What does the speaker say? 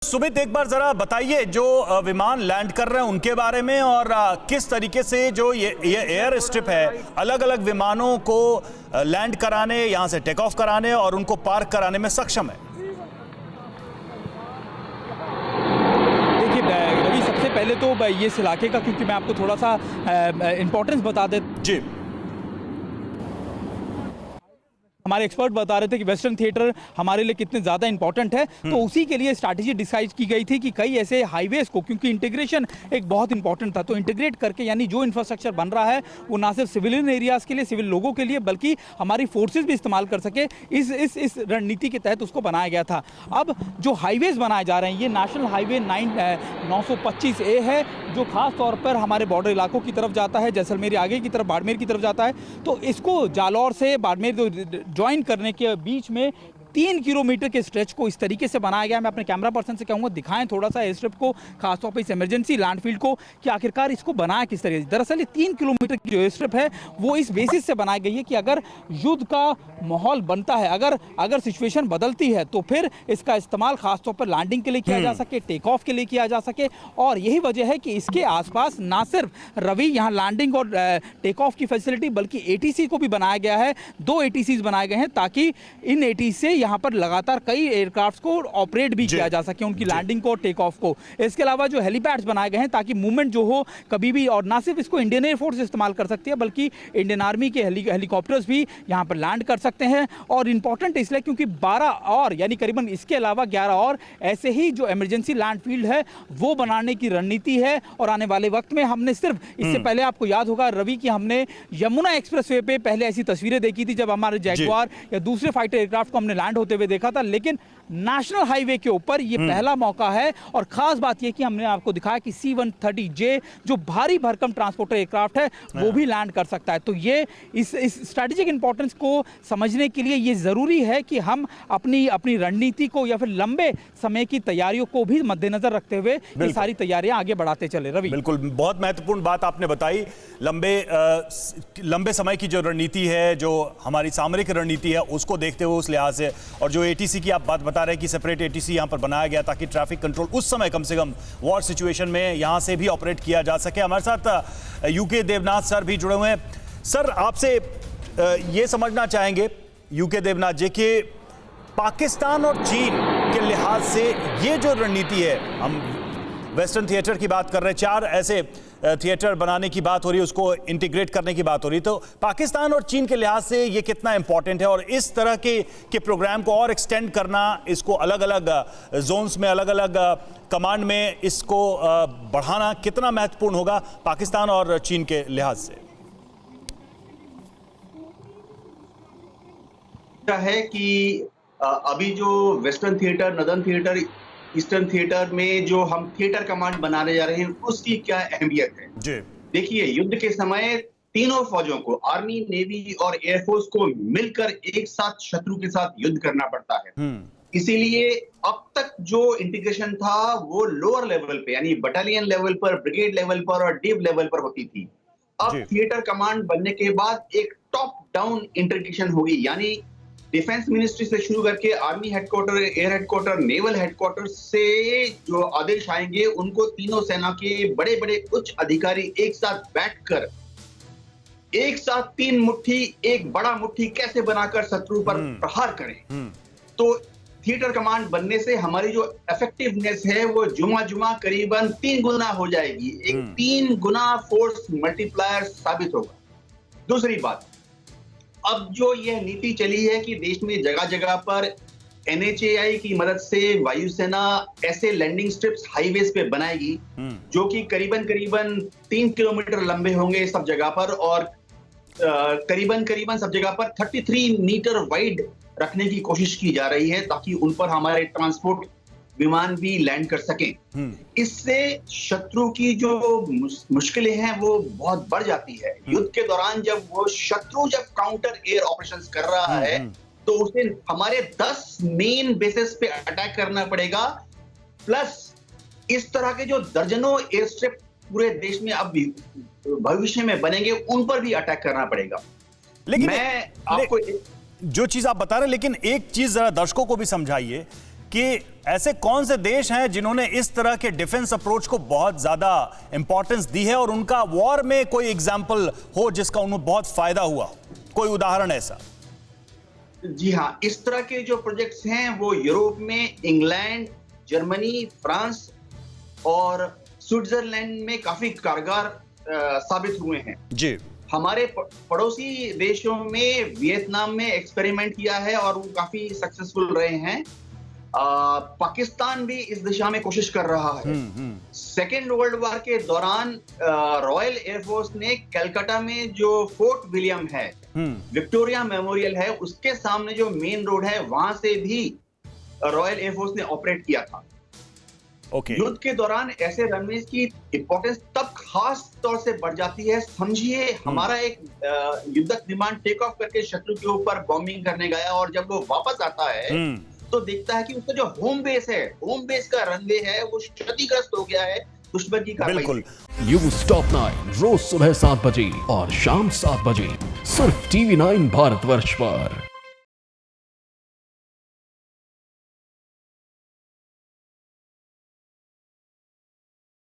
सुमित, एक बार जरा बताइए जो विमान लैंड कर रहे हैं उनके बारे में, और किस तरीके से जो ये एयर स्ट्रिप है अलग अलग विमानों को लैंड कराने, यहां से टेक ऑफ कराने और उनको पार्क कराने में सक्षम है। देखिए रवि, सबसे पहले तो ये इस इलाके का, क्योंकि मैं आपको थोड़ा सा इंपॉर्टेंस बता दे जी। हमारे एक्सपर्ट बता रहे थे कि वेस्टर्न थिएटर हमारे लिए कितने ज़्यादा इंपॉर्टेंट है, तो उसी के लिए स्ट्रैटेजी डिसाइड की गई थी कि कई ऐसे हाईवेज को, क्योंकि इंटीग्रेशन एक बहुत इंपॉर्टेंट था, तो इंटीग्रेट करके यानी जो इंफ्रास्ट्रक्चर बन रहा है वो ना सिर्फ सिविलियन एरियाज़ के लिए, सिविल लोगों के लिए, बल्कि हमारी फोर्सेज भी इस्तेमाल कर सके, इस रणनीति के तहत उसको बनाया गया था। अब जो हाईवेज बनाए जा रहे हैं, ये नेशनल हाईवे 925A है, जो खास तौर पर हमारे बॉर्डर इलाकों की तरफ जाता है, जैसलमेर आगे की तरफ बाड़मेर की तरफ जाता है। तो इसको जालौर से बाड़मेर ज्वाइन करने के बीच में 3 किलोमीटर के स्ट्रेच को इस तरीके से बनाया गया। मैं अपने कैमरा पर्सन से कहूँगा दिखाएं थोड़ा सा एयर स्ट्रिप को, खासतौर पर इस इमरजेंसी लैंडफील्ड को, कि आखिरकार इसको बनाया किस तरीके से। दरअसल ये 3 किलोमीटर की जो एयर स्ट्रिप है वो इस बेसिस से बनाई गई है कि अगर युद्ध का माहौल बनता है, अगर सिचुएशन बदलती है, तो फिर इसका इस्तेमाल खासतौर पर लैंडिंग के लिए किया जा सके, टेक ऑफ के लिए किया जा सके। और यही वजह है कि इसके आसपास ना सिर्फ रवि यहाँ लैंडिंग और टेक ऑफ की फैसिलिटी, बल्कि ATC को भी बनाया गया है। 2 ATCs बनाए गए हैं ताकि इन ATC से यहाँ पर लगातार कई एयरक्राफ्ट को ऑपरेट भी किया जा सके, उनकी लैंडिंग को, टेक ऑफ को। इसके अलावा जो हेलीपैड्स बनाए गए हैं ताकि मूवमेंट जो हो कभी भी, और ना सिर्फ इसको इंडियन एयरफोर्स इस्तेमाल कर सकती है, बल्कि इंडियन आर्मी के हेलीकॉप्टर्स भी यहाँ पर लैंड कर सकते हैं। और इंपॉर्टेंट इसलिए क्योंकि 12 और यानी करीबन इसके अलावा 11 और ऐसे ही जो इमरजेंसी लैंड फील्ड है वो बनाने की रणनीति है। और आने वाले वक्त में हमने सिर्फ, इससे पहले आपको याद होगा रवि कि हमने यमुना एक्सप्रेसवे पे पहले ऐसी तस्वीरें देखी थी जब हमारे जैगुआर या दूसरे फाइटर एयरक्राफ्ट को हमने लैंड होते हुए देखा था, लेकिन नेशनल हाईवे के ऊपर ये पहला मौका है। और खास बात ये कि हमने आपको दिखाया कि C-130J जो भारी भरकम ट्रांसपोर्टर एयरक्राफ्ट है वो भी लैंड कर सकता है। तो ये इस स्ट्रैटेजिक इंपॉर्टेंस को समझने के लिए ये जरूरी है कि हम अपनी रणनीति को या फिर लंबे समय की तैयारियों को भी मद्देनजर रखते हुए ये सारी तैयारियां आगे बढ़ाते चले। रवि, बिल्कुल, बहुत महत्वपूर्ण बात आपने बताई। लंबे समय की जो रणनीति है, जो हमारी सामरिक रणनीति है, उसको देखते हुए उस लिहाज से, और जो ATC की आप बात बता रहे हैं कि सेपरेट ATC यहां पर बनाया गया ताकि ट्रैफिक कंट्रोल उस समय कम से कम वॉर सिचुएशन में यहां से भी ऑपरेट किया जा सके। हमारे साथ UK देवनाथ सर भी जुड़े हुए हैं। सर, आपसे ये समझना चाहेंगे UK देवनाथ जी कि पाकिस्तान और चीन के लिहाज से ये जो रणनीति है, हम वेस्टर्न थिएटर की बात कर रहे हैं, 4 ऐसे थिएटर बनाने की बात हो रही है, उसको इंटीग्रेट करने की बात हो रही है, तो पाकिस्तान और चीन के लिहाज से ये कितना इंपॉर्टेंट है, और इस तरह के प्रोग्राम को और एक्सटेंड करना, इसको अलग अलग जोन्स में, अलग अलग कमांड में इसको बढ़ाना कितना महत्वपूर्ण होगा पाकिस्तान और चीन के लिहाज से? है कि अभी जो western theatre, northern theatre, eastern theatre में जो हम थिएटर कमांड बनाने जा रहे हैं उसकी क्या अहमियत है। जी देखिए, युद्ध के समय तीनों फौजों को, आर्मी, नेवी और एयरफोर्स को मिलकर एक साथ शत्रु के साथ युद्ध करना पड़ता है। इसीलिए अब तक जो इंटीग्रेशन था वो लोअर लेवल पे यानी बटालियन लेवल पर, ब्रिगेड लेवल पर और डिव लेवल पर होती थी। अब थिएटर कमांड बनने के बाद एक टॉप डाउन इंटीग्रेशन होगी, यानी डिफेंस मिनिस्ट्री से शुरू करके army headquarter, air headquarter, naval headquarter से जो आदेश आएंगे उनको तीनों सेना के बड़े बड़े उच्च अधिकारी एक साथ बैठकर एक साथ 3 मुट्ठी, एक बड़ा मुट्ठी कैसे बनाकर शत्रु पर प्रहार करें। तो थिएटर कमांड बनने से हमारी जो इफेक्टिवनेस है वो जुमा करीबन 3 गुना हो जाएगी। एक 3 गुना फोर्स मल्टीप्लायर साबित होगा। दूसरी बात, अब जो यह नीति चली है कि देश में जगह जगह पर NHAI की मदद से वायुसेना ऐसे लैंडिंग स्ट्रिप्स हाईवेज पे बनाएगी जो कि करीबन 3 किलोमीटर लंबे होंगे सब जगह पर, और करीबन सब जगह पर 33 मीटर वाइड रखने की कोशिश की जा रही है ताकि उन पर हमारे ट्रांसपोर्ट विमान भी लैंड कर सकें। इससे शत्रु की जो मुश्किलें हैं वो बहुत बढ़ जाती है। युद्ध के दौरान जब शत्रु काउंटर एयर ऑपरेशंस कर रहा है तो उसे हमारे 10 मेन बेसिस पे अटैक करना पड़ेगा, प्लस इस तरह के जो दर्जनों एयर स्ट्रिप पूरे देश में अब भविष्य में बनेंगे उन पर भी अटैक करना पड़ेगा। लेकिन मैं आपको जो चीज आप बता रहे हैं, लेकिन एक चीज जरा दर्शकों को भी समझाइए कि ऐसे कौन से देश हैं जिन्होंने इस तरह के डिफेंस अप्रोच को बहुत ज्यादा इंपॉर्टेंस दी है और उनका वॉर में कोई एग्जाम्पल हो जिसका उन्हें बहुत फायदा हुआ, कोई उदाहरण ऐसा? जी हाँ, इस तरह के जो प्रोजेक्ट्स हैं वो यूरोप में इंग्लैंड, जर्मनी, फ्रांस और स्विट्जरलैंड में काफी कारगर साबित हुए हैं। जी, हमारे पड़ोसी देशों में वियतनाम में एक्सपेरिमेंट किया है और वो काफी सक्सेसफुल रहे हैं। पाकिस्तान भी इस दिशा में कोशिश कर रहा है। सेकेंड वर्ल्ड वॉर के दौरान रॉयल एयरफोर्स ने कलकत्ता में जो फोर्ट विलियम है, विक्टोरिया मेमोरियल है, उसके सामने जो मेन रोड है वहां से भी रॉयल एयरफोर्स ने ऑपरेट किया था। युद्ध के दौरान ऐसे रनवेज की इंपॉर्टेंस तब खास तौर से बढ़ जाती है। समझिए हमारा एक युद्धक विमान टेक ऑफ करके शत्रु के ऊपर बॉम्बिंग करने गया और जब वो वापस आता है तो देखता है कि उसका जो होम बेस है, होम बेस का रनवे है, वो क्षतिग्रस्त हो गया है दुश्मन की कार्रवाई। बिल्कुल। न्यूज़ टॉप 9 रोज सुबह 7 बजे और शाम 7 बजे सिर्फ TV9 भारतवर्ष पर।